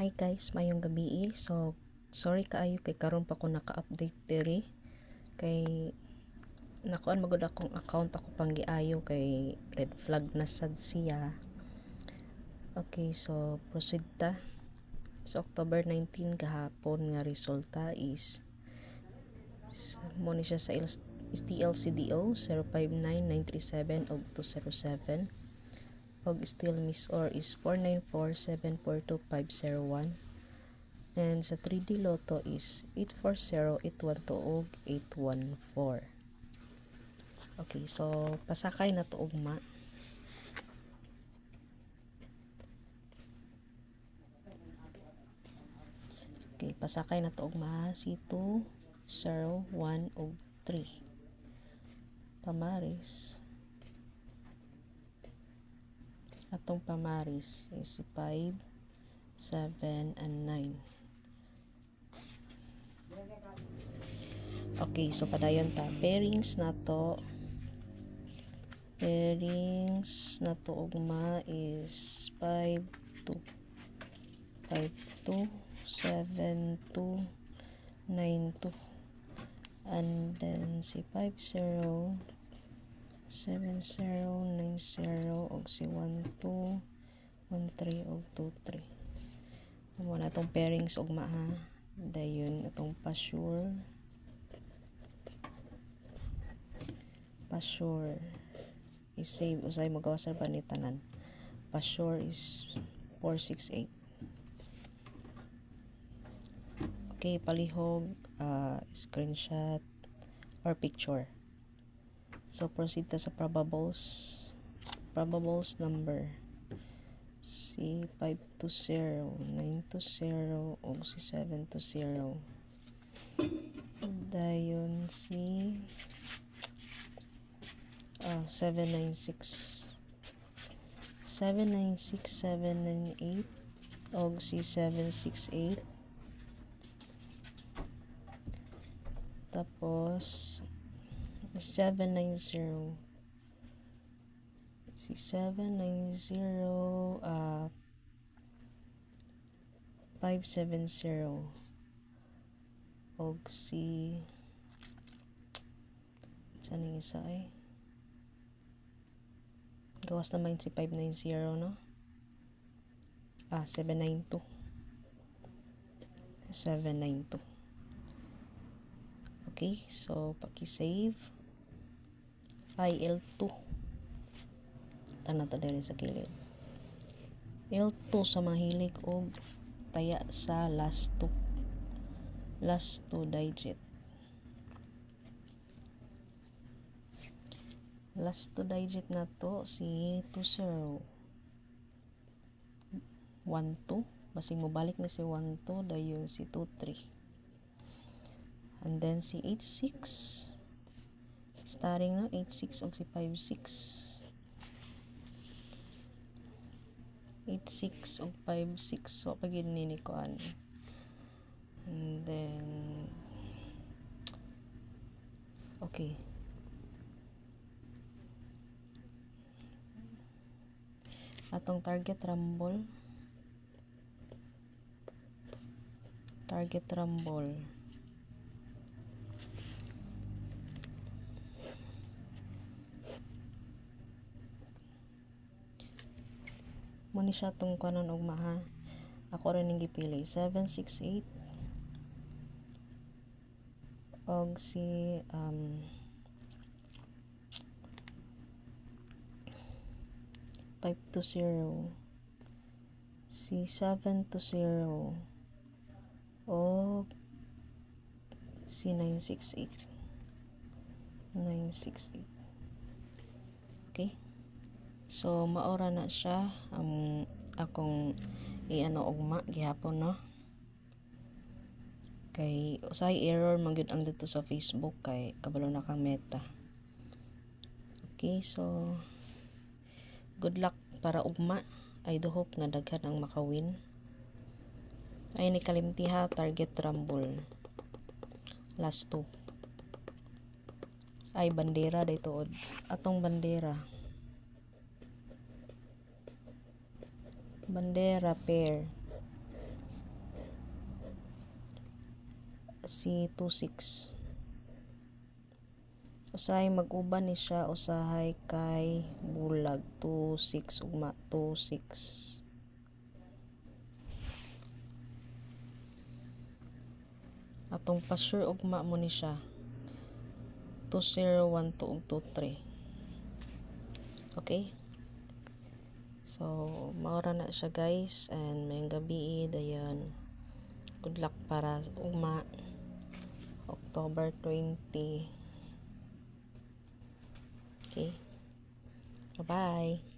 Hi guys, mayong gabi. So, sorry kaayo kay karon pa ko naka-update diri. Kay nakuan magud akong account ako pang giayo kay red flag na sad siya. Okay, so proceed ta. So October 19 gahapon nga resulta is mo ni siya sa STLCDO 059937 og 207. Og still miss or is 494742501. And sa 3D Lotto is 840, 812 og 814. Okay, so pasakay na to ugma. Okay, pasakay na to ugma si 2, 0, 1 og 3. Pamaris. Atong pamaris is si 5, 7, and 9. Okay, so padayon ta. Pairings na to ugma is 5, 2, 5, 2, 7, 2, 9, 2. And then si 5, 0, 7, 0, 9, 0 og si 1, 2, 1, 3 og 2, 3. Amo na itong pairings ugma ha. Dayon itong pasure is save usay magawa ba ni tanan. Pasure is 468. Okay, palihog screenshot or picture. So proceed ta sa probables number si 520, 920 og si 720. Dayon si 796, 798 og si 768. Tapos 790 si 790 570 og si saan yung isa gawas naman si 590 no 792 Okay, so paki-save L2 tanata diri sa kilid. L2 sa mahilig og taya sa last 2 digit. Last 2 digit na to si 20 12 basig mo balik na si 12 dayon si 23. And then si 86 starring no 86 og si 56. 86 og 56 so pagid ni kuan. And then okay, atong target rumble mo ni siya tong kanon ugma ha. Ako rin ning gipili 768 og si 520 si 720 o si 968. Okay, so maora na siya akong ugma gihapon no. Kay usay error man gyud ang dito sa Facebook kay kabalo na kang meta. Okay, so good luck para ugma. I do hope nga daghan ang makawin. Ay ni kalimtiha target rumble last 2 ay bandera daytood atong bandera pair si 26. Usahay mag-uban ni siya, usahay kay bulag 26 ugma 26. Atong pa-sure ugma mo ni siya 2012 ug 23. Okay? So, maura na siya guys, and mayong gabi dayon. Good luck para ugma October 20. Okay? Bye-bye.